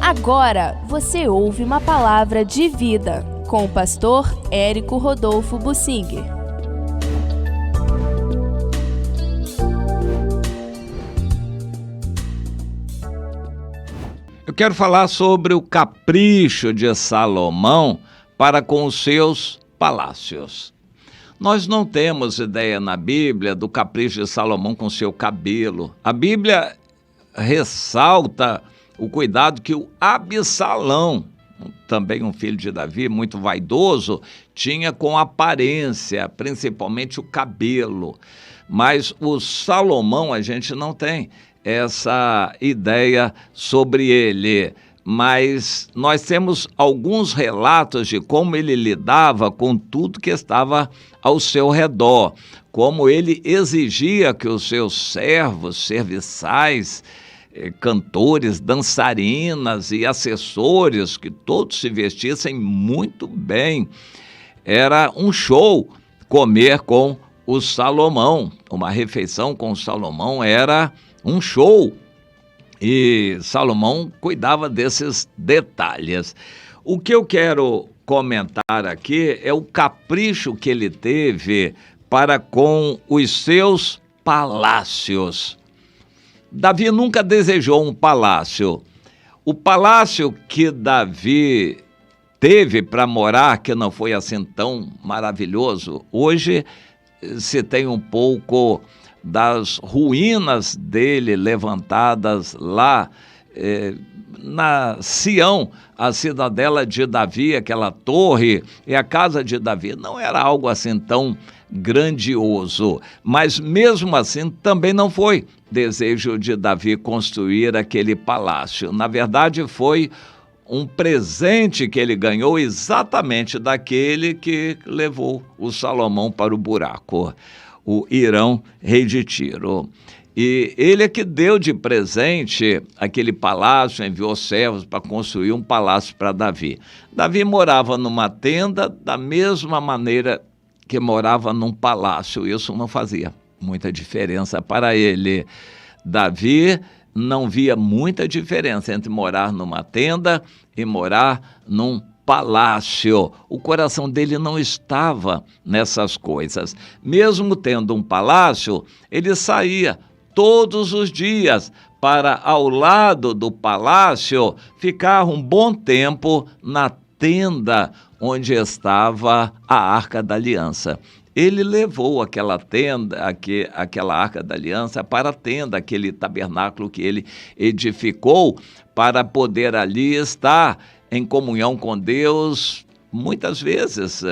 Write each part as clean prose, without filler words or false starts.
Agora você ouve uma palavra de vida com o pastor Érico Rodolfo Bussinger. Eu quero falar sobre o capricho de Salomão para com os seus palácios. Nós não temos ideia na Bíblia do capricho de Salomão com seu cabelo. A Bíblia ressalta o cuidado que o Absalão, também um filho de Davi, muito vaidoso, tinha com a aparência, principalmente o cabelo. Mas o Salomão a gente não tem essa ideia sobre ele. Mas nós temos alguns relatos de como ele lidava com tudo que estava ao seu redor, como ele exigia que os seus servos, serviçais, cantores, dançarinas e assessores, que todos se vestissem muito bem. Era um show comer com o Salomão. Uma refeição com o Salomão era um show. E Salomão cuidava desses detalhes. O que eu quero comentar aqui é o capricho que ele teve para com os seus palácios. Davi nunca desejou um palácio. O palácio que Davi teve para morar, que não foi assim tão maravilhoso, hoje se tem um pouco das ruínas dele levantadas lá na Sião, a cidadela de Davi, aquela torre e a casa de Davi. Não era algo assim tão grandioso, mas mesmo assim também não foi desejo de Davi construir aquele palácio. Na verdade, foi um presente que ele ganhou exatamente daquele que levou o Salomão para o buraco, o Hirão, rei de Tiro. E ele é que deu de presente aquele palácio, enviou servos para construir um palácio para Davi. Davi morava numa tenda da mesma maneira que morava num palácio. Isso não fazia muita diferença para ele. Davi não via muita diferença entre morar numa tenda e morar num palácio. O coração dele não estava nessas coisas. Mesmo tendo um palácio, ele saía todos os dias para, ao lado do palácio, ficar um bom tempo na tenda onde estava a Arca da Aliança. Ele levou aquela tenda, aquela Arca da Aliança para a tenda, aquele tabernáculo que ele edificou para poder ali estar em comunhão com Deus, muitas vezes,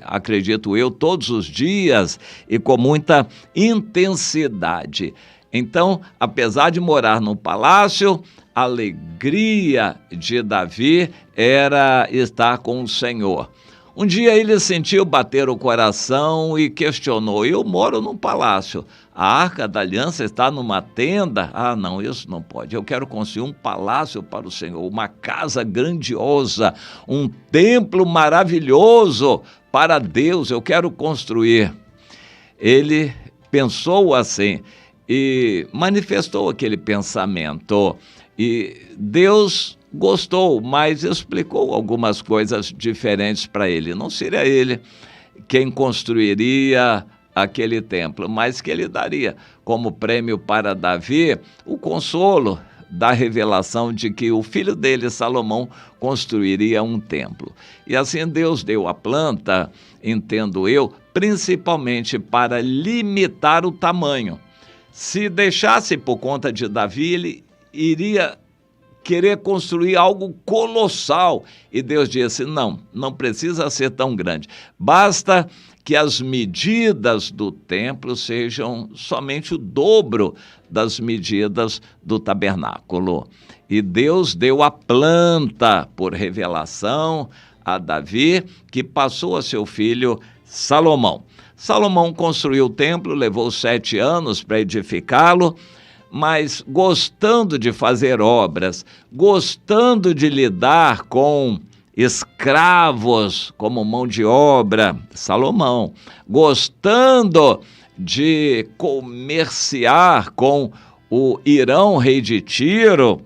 acredito eu, todos os dias e com muita intensidade. Então, apesar de morar no palácio, a alegria de Davi era estar com o Senhor. Um dia ele sentiu bater o coração e questionou: eu moro num palácio, a Arca da Aliança está numa tenda? Ah, não, isso não pode. Eu quero construir um palácio para o Senhor, uma casa grandiosa, um templo maravilhoso para Deus, eu quero construir. Ele pensou assim e manifestou aquele pensamento. E Deus gostou, mas explicou algumas coisas diferentes para ele. Não seria ele quem construiria aquele templo, mas que ele daria como prêmio para Davi o consolo da revelação de que o filho dele, Salomão, construiria um templo. E assim Deus deu a planta, entendo eu, principalmente para limitar o tamanho. Se deixasse por conta de Davi, ele iria querer construir algo colossal. E Deus disse: não precisa ser tão grande. Basta que as medidas do templo sejam somente o dobro das medidas do tabernáculo. E Deus deu a planta por revelação a Davi, que passou a seu filho Salomão. Salomão construiu o templo, levou 7 anos para edificá-lo, mas gostando de fazer obras, gostando de lidar com escravos como mão de obra, Salomão, gostando de comerciar com o Hirão, rei de Tiro,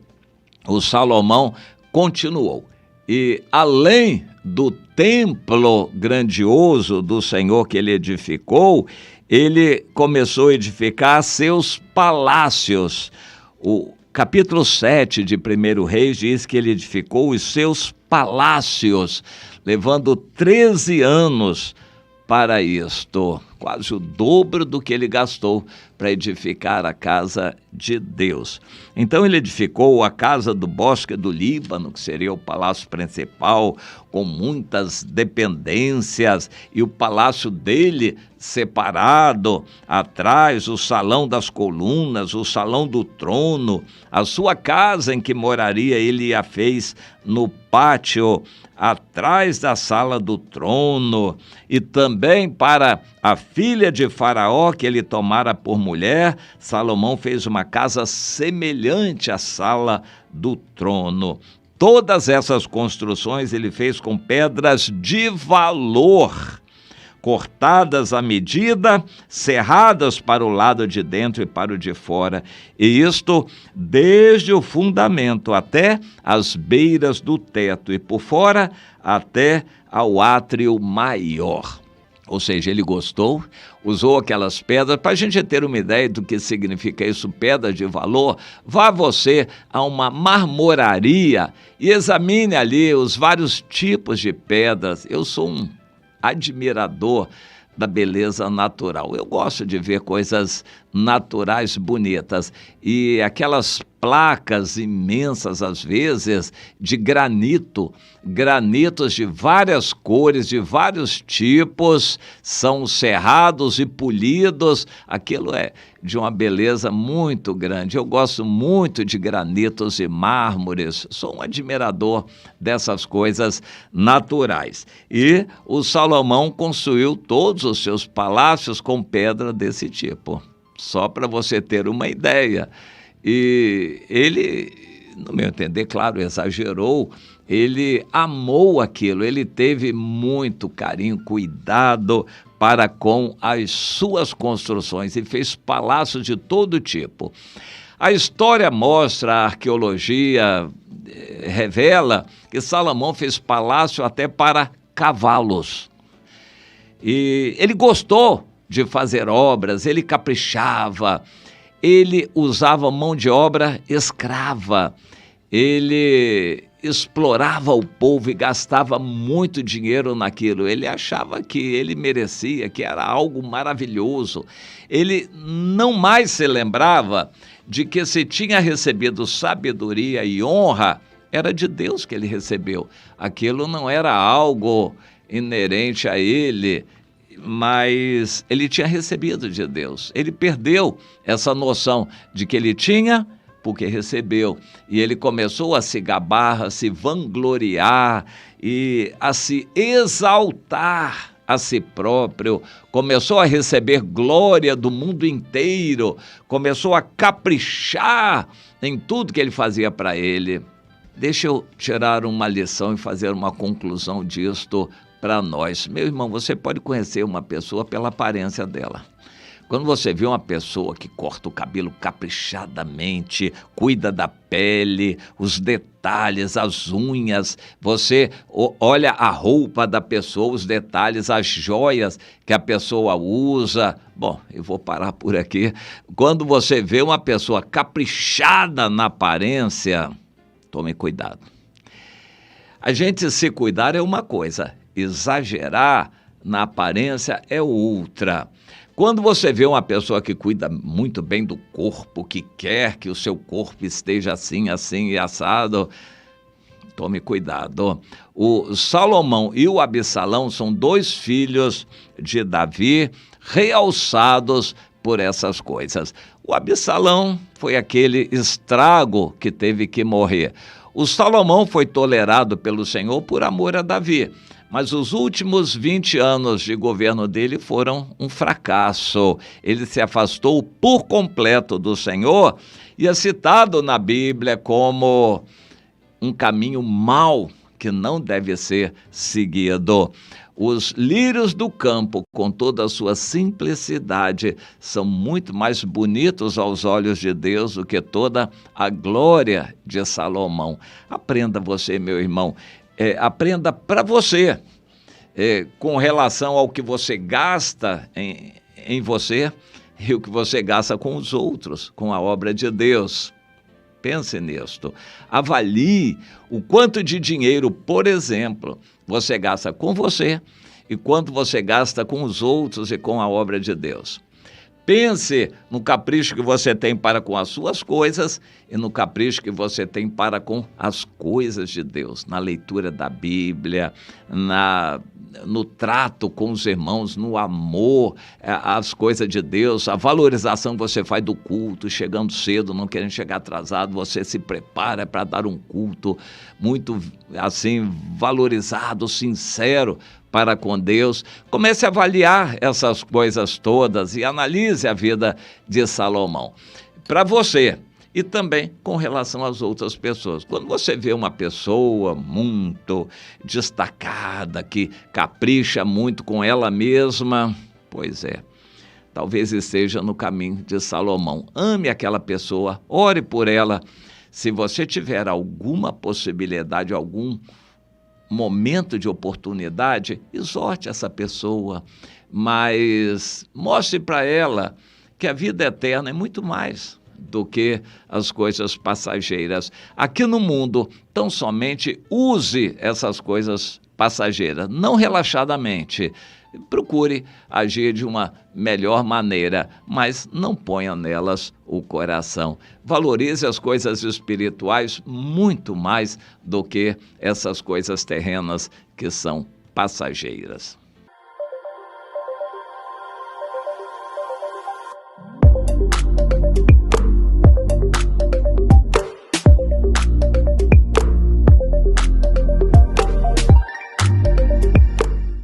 o Salomão continuou. E além do templo grandioso do Senhor que ele edificou, ele começou a edificar seus palácios. O capítulo 7 de 1 Reis diz que ele edificou os seus palácios, levando 13 anos para isto, quase o dobro do que ele gastou para edificar a casa de Deus. Então ele edificou a casa do Bosque do Líbano, que seria o palácio principal, com muitas dependências, e o palácio dele separado, atrás o salão das colunas, o salão do trono. A sua casa em que moraria ele a fez no pátio, atrás da sala do trono, e também para a filha de Faraó, que ele tomara por mulher, Salomão fez uma casa semelhante à sala do trono. Todas essas construções ele fez com pedras de valor, cortadas à medida, serradas para o lado de dentro e para o de fora, e isto desde o fundamento até as beiras do teto, e por fora até ao átrio maior. Ou seja, ele gostou, usou aquelas pedras. Para a gente ter uma ideia do que significa isso, pedra de valor, vá você a uma marmoraria e examine ali os vários tipos de pedras. Eu sou um admirador da beleza natural. Eu gosto de ver coisas naturais bonitas, e aquelas placas imensas, às vezes, de granitos de várias cores, de vários tipos, são serrados e polidos. Aquilo é de uma beleza muito grande. Eu gosto muito de granitos e mármores, sou um admirador dessas coisas naturais. E o Salomão construiu todos os seus palácios com pedra desse tipo, só para você ter uma ideia. E ele, no meu entender, claro, exagerou, ele amou aquilo, ele teve muito carinho, cuidado para com as suas construções, e fez palácios de todo tipo. A história mostra, a arqueologia revela que Salomão fez palácio até para cavalos. E ele gostou de fazer obras, ele caprichava, ele usava mão de obra escrava, ele explorava o povo e gastava muito dinheiro naquilo. Ele achava que ele merecia, que era algo maravilhoso. Ele não mais se lembrava de que se tinha recebido sabedoria e honra, era de Deus que ele recebeu. Aquilo não era algo inerente a ele, mas ele tinha recebido de Deus. Ele perdeu essa noção de que ele tinha porque recebeu, e ele começou a se gabar, a se vangloriar e a se exaltar a si próprio, começou a receber glória do mundo inteiro, começou a caprichar em tudo que ele fazia para ele. Deixa eu tirar uma lição e fazer uma conclusão disto para nós. Meu irmão, você pode conhecer uma pessoa pela aparência dela. Quando você vê uma pessoa que corta o cabelo caprichadamente, cuida da pele, os detalhes, as unhas, você olha a roupa da pessoa, os detalhes, as joias que a pessoa usa. Bom, eu vou parar por aqui. Quando você vê uma pessoa caprichada na aparência, tome cuidado. A gente se cuidar é uma coisa, exagerar na aparência é outra. Quando você vê uma pessoa que cuida muito bem do corpo, que quer que o seu corpo esteja assim, assim e assado, tome cuidado. O Salomão e o Absalão são dois filhos de Davi, realçados por essas coisas. O Absalão foi aquele estrago que teve que morrer. O Salomão foi tolerado pelo Senhor por amor a Davi, mas os últimos 20 anos de governo dele foram um fracasso. Ele se afastou por completo do Senhor e é citado na Bíblia como um caminho mau que não deve ser seguido. Os lírios do campo, com toda a sua simplicidade, são muito mais bonitos aos olhos de Deus do que toda a glória de Salomão. Aprenda você, meu irmão, aprenda para você, com relação ao que você gasta em você e o que você gasta com os outros, com a obra de Deus. Pense nisto. Avalie o quanto de dinheiro, por exemplo, você gasta com você e quanto você gasta com os outros e com a obra de Deus. Pense no capricho que você tem para com as suas coisas e no capricho que você tem para com as coisas de Deus, na leitura da Bíblia, no trato com os irmãos, no amor às coisas de Deus, a valorização que você faz do culto, chegando cedo, não querendo chegar atrasado, você se prepara para dar um culto muito assim valorizado, sincero para com Deus. Comece a avaliar essas coisas todas e analise a vida de Salomão. Para você e também com relação às outras pessoas. Quando você vê uma pessoa muito destacada, que capricha muito com ela mesma, pois talvez esteja no caminho de Salomão. Ame aquela pessoa, ore por ela. Se você tiver alguma possibilidade, algum momento de oportunidade, exorte essa pessoa, mas mostre para ela que a vida eterna é muito mais do que as coisas passageiras. Aqui no mundo, tão somente use essas coisas passageiras, não relaxadamente. Procure agir de uma melhor maneira, mas não ponha nelas o coração. Valorize as coisas espirituais muito mais do que essas coisas terrenas que são passageiras.